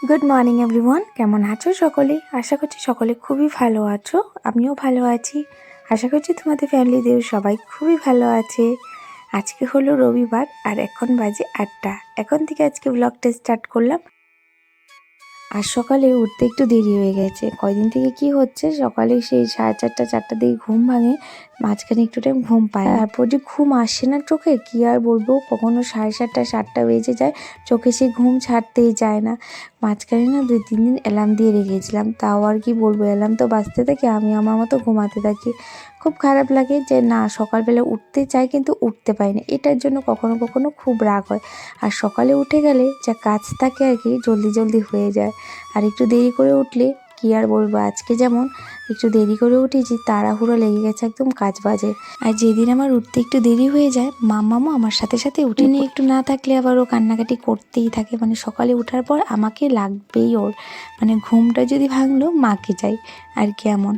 Good morning everyone, কেমন আছো সকলে? আশা করছি সকলে খুবই ভালো আছো। আমিও ভালো আছি। আশা করছি তোমাদের ফ্যামিলিতেও সবাই খুবই ভালো আছে। আজকে হলো রবিবার আর এখন বাজে 8টা। এখন থেকে আজকে ব্লগটা স্টার্ট করলাম। আর সকালে উঠতে একটু দেরি হয়ে গেছে। কয়দিন থেকে কি হচ্ছে, সকালে সেই 4:30 4টার দিকে ঘুম ভাঙে, মাঝখানে একটু টাইম ঘুম পায়, তারপর যে ঘুম আসে না চোখে, কি আর বলবো। কখনো 7:30 7টা বেজে যায়, চোখে সেই ঘুম ছাড়তেই যায় না। মাঝখানে না 2-3 দিন অ্যালার্ম দিয়ে রেখেছিলাম, তাও আর কি বলবো, অ্যালার্ম তো বাজতে থাকে, আমি আমার মতো ঘুমাতে থাকি। খুব খারাপ লাগে যে না, সকালবেলা উঠতে চাই কিন্তু উঠতে পারি না। এটার জন্য কখনো কখনো খুব রাগ হয়। আর সকালে উঠে গেলে যা কাজ থাকে আর কি জলদি জলদি হয়ে যায়। আর একটু দেরি করে উঠলে কি আর বলবো, আজকে যেমন একটু দেরি করে উঠেছি, তাড়াহুড়ো লেগে গেছে একদম কাজ বাজে। আর যেদিন আমার উঠতে একটু দেরি হয়ে যায়, মাম্মামও আমার সাথে সাথে উঠে নিয়ে একটু না থাকলে আবার ও কান্নাকাটি করতেই থাকে। মানে সকালে ওঠার পর আমাকে লাগবেই ওর, মানে ঘুমটা যদি ভাঙলো মাকে চাই আর কি এমন।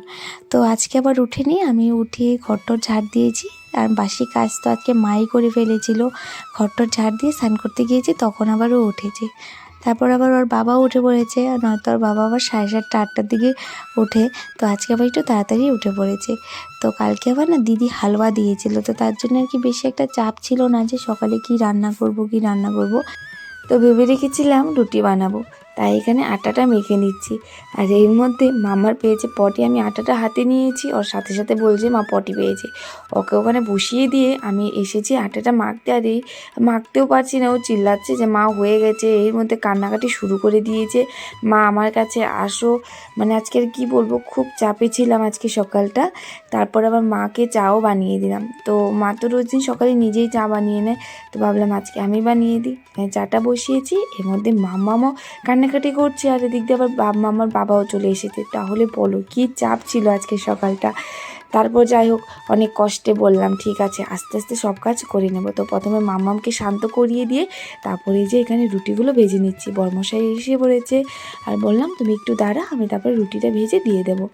তো আজকে আবার উঠে নিয়ে আমি উঠিয়ে ঘরটর ঝাড় দিয়েছি। আর বাসি কাজ তো আজকে মাই করে ফেলেছিল। ঘরটর ঝাড় দিয়ে স্নান করতে গিয়েছি, তখন আবার ও উঠেছে। তারপর আবার ওর বাবাও উঠে পড়েছে, আর নয়তো ওর বাবা আবার 7:30 8টার দিকে ওঠে। তো আজকে আবার একটু তাড়াতাড়ি উঠে পড়েছে। তো কালকে আবার না দিদি হালুয়া দিয়েছিল, তো তার জন্য আর কি বেশি একটা চাপ ছিল না যে সকালে কি রান্না করব। তো ভেবে রেখেছিলাম রুটি বানাবো, তাই এখানে আটাটা মেখে নিচ্ছি। আর এর মধ্যে মামার পেয়েছে পটি, আমি আটাটা হাতে নিয়েছি, ওর সাথে সাথে বলছে মা পটি পেয়েছে। ওকে ওখানে বসিয়ে দিয়ে আমি এসেছি আটাটা মাখতে। আর এই মাখতেও পারছি না, ও চিল্লাচ্ছে যে মা হয়ে গেছে। এর মধ্যে কান্নাকাটি শুরু করে দিয়েছে, মা আমার কাছে আসো। মানে আজকের কি বলবো, খুব চাপে ছিলাম আজকে সকালটা। তারপর আবার মাকে চাও বানিয়ে দিলাম। তো মা তো রোজ দিন সকালে নিজেই চা বানিয়ে নেয়, তো ভাবলাম আজকে আমি বানিয়ে দিই। চাটা বসিয়েছি, এর মধ্যে মাম্মামও কান্নাকাটি করছে, আর এদিক দিয়ে আবার মাম্মার বাবাও চলে এসেছে। তাহলে বলো কি চাপ ছিল আজকে সকালটা। তারপর যাই হোক, অনেক কষ্টে বললাম ঠিক আছে আস্তে আস্তে সব কাজ করে নেব। তো প্রথমে মাম্মামকে শান্ত করিয়ে দিয়ে তারপরে যে এখানে রুটিগুলো ভেজে নিচ্ছি। বরমশাই এসে পড়েছে, আর বললাম তুমি একটু দাঁড়া, আমি তারপরে রুটিটা ভেজে দিয়ে দেবো।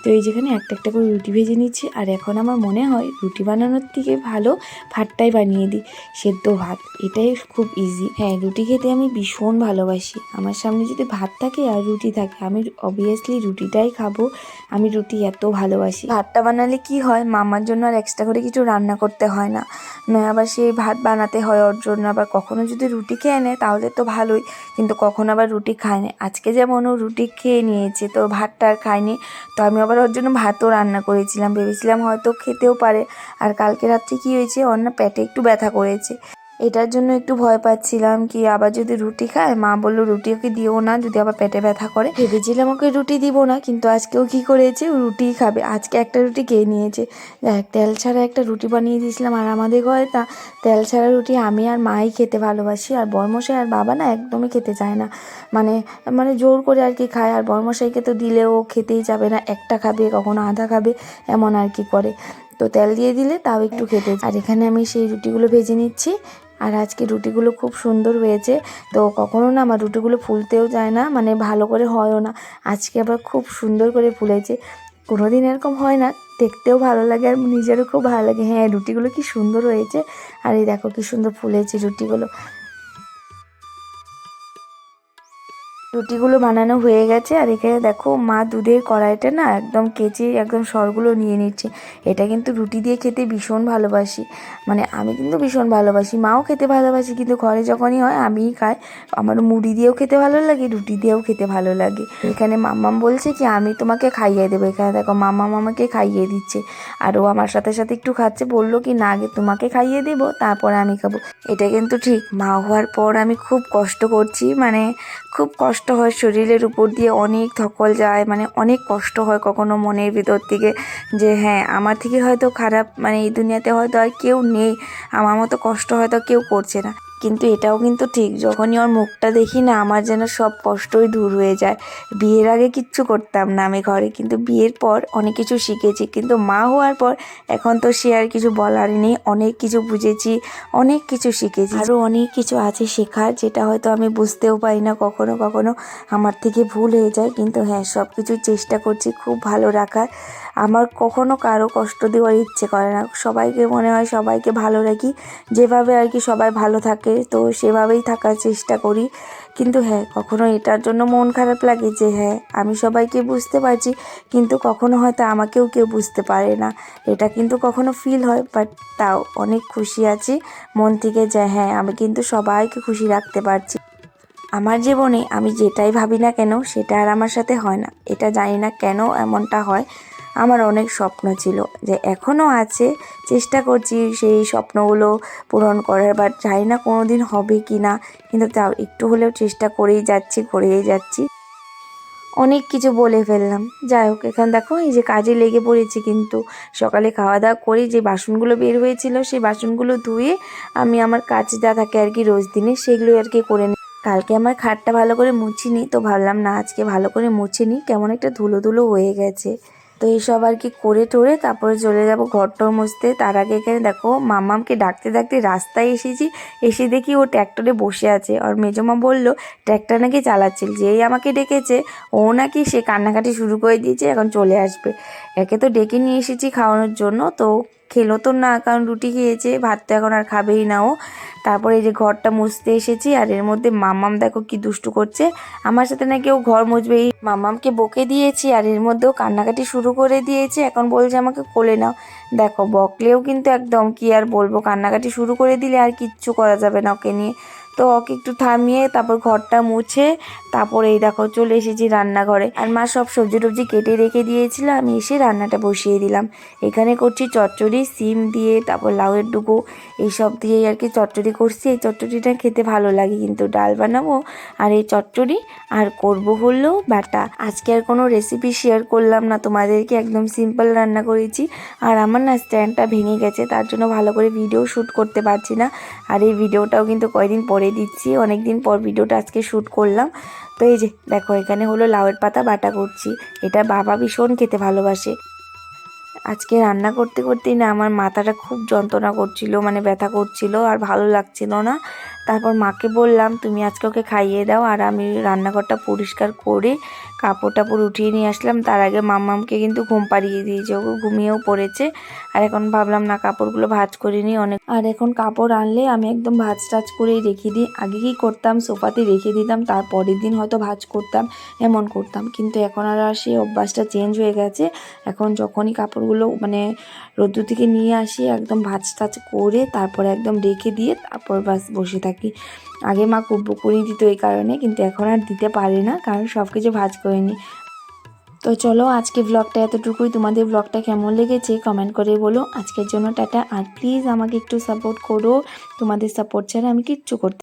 তো এই যেখানে একটা একটা করে রুটি ভেজে নিচ্ছি। আর এখন আমার মনে হয় রুটি বানানোর থেকে ভালো ভাতটাই বানিয়ে দিই, সেদ্ধ ভাত, এটাই খুব ইজি। হ্যাঁ, রুটি খেতে আমি ভীষণ ভালোবাসি। আমার সামনে যদি ভাত থাকে আর রুটি থাকে, আমি অবভিয়াসলি রুটিটাই খাবো। আমি রুটি এত ভালোবাসি। ভাতটা বানালে কি হয়, মামার জন্য আর এক্সট্রা করে কিছু রান্না করতে হয় না, নয় আবার সেই ভাত বানাতে হয় ওর জন্য। আবার কখনো যদি রুটি খেয়ে নেয় তাহলে তো ভালোই, কিন্তু কখনো আবার রুটি খায় না। আজকে যেমন ও রুটি খেয়ে নিয়েছে, তো ভাতটা আর খায়নি। তো আমি আবার ওর জন্য ভাতও রান্না করেছিলাম, ভেবেছিলাম হয়তো খেতেও পারে। আর কালকে রাত্রে কী হয়েছে, ওর না পেটে একটু ব্যথা করেছে, এটার জন্য একটু ভয় পাচ্ছিলাম কি আবার যদি রুটি খায়। মা বললো রুটি ওকে দিও না, যদি আবার পেটে ব্যথা করে। ভেবেছিলাম ওকে রুটি দিব না, কিন্তু আজকেও কী করেছে, ও রুটিই খাবে। আজকে একটা রুটি খেয়ে নিয়েছে। দেখ, তেল ছাড়া একটা রুটি বানিয়ে দিয়েছিলাম। আর আমাদের ঘরে না তেল ছাড়া রুটি আমি আর মাই খেতে ভালোবাসি, আর বরমশাই আর বাবা না একদমই খেতে চায় না। মানে মানে জোর করে আর কি খায়। আর বরমশাইকে তো দিলেও খেতেই যাবে না, একটা খাবে কখনো আধা খাবে, এমন আর কি করে। তো তেল দিয়ে দিলে তাও একটু খেতে। আর এখানে আমি সেই রুটিগুলো ভেজে নিচ্ছি। আর আজকে রুটিগুলো খুব সুন্দর হয়েছে। তো কখনো না আমার রুটিগুলো ফুলতেও যায় না, মানে ভালো করে হয়ও না। আজকে আবার খুব সুন্দর করে ফুলেছে। কোনো দিন এরকম হয় না, দেখতেও ভালো লাগে আর নিজেরও খুব ভালো লাগে। হ্যাঁ, রুটিগুলো কি সুন্দর হয়েছে। আর এই দেখো কি সুন্দর ফুলেছে রুটিগুলো। রুটিগুলো বানানো হয়ে গেছে। আর এখানে দেখো মা দুধের কড়াইটা না একদম কেচে একদম সরগুলো নিয়ে নিচ্ছে। এটা কিন্তু রুটি দিয়ে খেতে ভীষণ ভালোবাসি, মানে আমি কিন্তু ভীষণ ভালোবাসি, মাও খেতে ভালোবাসি, কিন্তু ঘরে যখনই হয় আমিই খাই। আমার মুড়ি দিয়েও খেতে ভালো লাগে, রুটি দিয়েও খেতে ভালো লাগে। এখানে মাম্মাম বলছে কি আমি তোমাকে খাইয়ে দেবো। এখানে দেখো মাম্মাম আমাকে খাইয়ে দিচ্ছে, আর ও আমার সাথে সাথে একটু খাচ্ছে। বললো কি না, আগে তোমাকে খাইয়ে দেবো তারপরে আমি খাবো। এটা কিন্তু ঠিক, মা হওয়ার পর আমি খুব কষ্ট করছি, মানে খুব কষ্ট হয়, শরীরের উপর দিয়ে অনেক ধকল যায়, মানে অনেক কষ্ট হয় কখনো মনের ভিতর থেকে যে হ্যাঁ আমার থেকে হয়তো খারাপ, মানে এই দুনিয়াতে হয়তো আর কেউ নেই, আমার মতো কষ্ট হয়তো কেউ করছে না। কিন্তু এটাও কিন্তু ঠিক, যখনই ওর মুখটা দেখি না আমার যেন সব কষ্টই দূর হয়ে যায়। বিয়ের আগে কিচ্ছু করতাম না আমি ঘরে, কিন্তু বিয়ের পর অনেক কিছু শিখেছি। কিন্তু মা হওয়ার পর এখন তো সে আর কিছু বলার নেই, অনেক কিছু বুঝেছি, অনেক কিছু শিখেছি। আরও অনেক কিছু আছে শেখার, যেটা হয়তো আমি বুঝতেও পারি না, কখনো কখনো আমার থেকে ভুল হয়ে যায়। কিন্তু হ্যাঁ, সব কিছু চেষ্টা করছি খুব ভালো রাখার। আমার কখনো কারো কষ্ট দেওয়ার ইচ্ছে করে না, সবাইকে মনে হয় সবাইকে ভালো রাখি, যেভাবে আর কি সবাই ভালো থাকে তো সেভাবেই থাকার চেষ্টা করি। কিন্তু হ্যাঁ, কখনো এটার জন্য মন খারাপ লাগে যে হ্যাঁ আমি সবাইকে বুঝতে পারছি, কিন্তু কখনো হয়তো আমাকেও কেউ বুঝতে পারে না, এটা কিন্তু কখনো ফিল হয়। বাট তাও অনেক খুশি আছি মন থেকে যে হ্যাঁ আমি কিন্তু সবাইকে খুশি রাখতে পারছি। আমার জীবনে আমি যেটাই ভাবি না কেন সেটা আর আমার সাথে হয় না, এটা জানি না কেন এমনটা হয়। আমার অনেক স্বপ্ন ছিল, যে এখনও আছে, চেষ্টা করছি সেই স্বপ্নগুলো পূরণ করার, বাট জানি না কোনো দিন হবে কি না, কিন্তু তাও একটু হলেও চেষ্টা করেই যাচ্ছি। অনেক কিছু বলে ফেললাম, যাই হোক এখন দেখো এই যে কাজে লেগে পড়েছি। কিন্তু সকালে খাওয়া দাওয়া করে যে বাসনগুলো বের হয়েছিল সেই বাসনগুলো ধুয়ে আমি আমার কাজ যা থাকে আর কি রোজ দিনে সেগুলো আর কি করে নিই। কালকে আমার খাটটা ভালো করে মুছিনি, তো ভাবলাম না আজকে ভালো করে মুছে নিই, কেমন একটা ধুলো ধুলো হয়ে গেছে। তো এইসব আর কি করে টোরে তারপরে চলে যাব ঘরটর মুছতে। তার আগে এখানে দেখো মাম্মামকে ডাকতে ডাকতে রাস্তায় এসেছি, এসে দেখি ও ট্র্যাক্টরে বসে আছে। আর মেজমা বলল ট্র্যাক্টর নাকি চালাচ্ছিল, যেই আমাকে ডেকেছে ও নাকি সে কান্নাকাটি শুরু করে দিয়েছে, এখন চলে আসবে। একে তো ডেকে নিয়ে এসেছি খাওয়ানোর জন্য, তো খেলো তো না, কারণ রুটি খেয়েছে, ভাত তো এখন আর খাবেই না ও। তারপরে এই যে ঘরটা মুছতে এসেছি, আর এর মধ্যে মাম্মাম দেখো কি দুষ্টু করছে, আমার সাথে নাকি ও ঘর মুছবে। মাম্মামকে বকে দিয়েছি আর এর মধ্যেও কান্নাকাটি শুরু করে দিয়েছে, এখন বলছে আমাকে কোলে নাও। দেখো বকলেও কিন্তু একদম কি আর বলবো, কান্নাকাটি শুরু করে দিলে আর কিচ্ছু করা যাবে না ওকে নিয়ে। তো ওকে একটু থামিয়ে তারপর ঘরটা মুছে তারপরে এই দেখো চলে এসেছি রান্নাঘরে। আর মা সব সবজি টবজি কেটে রেখে দিয়েছিল, আমি এসে রান্নাটা বসিয়ে দিলাম। এখানে করছি চচ্চড়ি, সিম দিয়ে তারপর লাউয়ের ডুবো এইসব দিয়েই আর কি চচ্চড়ি করছি। এই চচ্চড়িটা খেতে ভালো লাগে, কিন্তু ডাল বানাবো আর এই চচ্চড়ি আর করব হলো বাটা। আজকে আর কোনো রেসিপি শেয়ার করলাম না তোমাদেরকে, একদম সিম্পল রান্না করেছি। আর আমার না স্ট্যান্ডটা ভেঙে গেছে, তার জন্য ভালো করে ভিডিও শ্যুট করতে পারছি না। আর এই ভিডিওটাও কিন্তু কয়েকদিন পরে দিচ্ছি, অনেক দিন পর ভিডিওটা আজকে শ্যুট করলাম। তো এই যে দেখো এখানে হলো লাউয়ের পাতা বাটা করছি, এটা বাবা ভীষণ খেতে ভালোবাসে। আজকে রান্না করতে করতেই না আমার মাথাটা খুব যন্ত্রণা করছিল, মানে ব্যথা করছিল আর ভালো লাগছিল না। তারপর মাকে বললাম তুমি আজকে ওকে খাইয়ে দাও, আর আমি রান্নাঘরটা পরিষ্কার করে কাপড় টাপড় উঠিয়ে নিয়ে আসলাম। তার আগে মাম্মামকে কিন্তু ঘুম পাড়িয়ে দিয়েছে, ও ঘুমিয়েও পড়েছে। আর এখন ভাবলাম না কাপড়গুলো ভাঁজ করে নিই অনেক, আর এখন কাপড় আনলে আমি একদম ভাঁজ টাজ করেই রেখে দিই। আগে কি করতাম সোফাতে রেখে দিতাম, তার পরের দিন হয়তো ভাঁজ করতাম, এমন করতাম, কিন্তু এখন আর সেই অভ্যাসটা চেঞ্জ হয়ে গেছে। এখন যখনই কাপড়গুলো মানে রোদ্দুর থেকে নিয়ে আসি একদম ভাঁজ টাজ করে তারপরে একদম রেখে দিয়ে তারপর বাস বসে থাকি। আগে মা খুব বকুনি দিত এই কারণে, কিন্তু এখন আর দিতে পারে না, কারণ সব কিছু ভাঁজ করে নিই। তো চলো আজকে ব্লগটা এতটুকুই। তোমাদের ব্লগটা কেমন লেগেছে কমেন্ট করে বলো। আজকের জন্য টাটা, আর প্লিজ আমাকে একটু সাপোর্ট করো, তোমাদের সাপোর্ট ছাড়া আমি কিচ্ছু করতে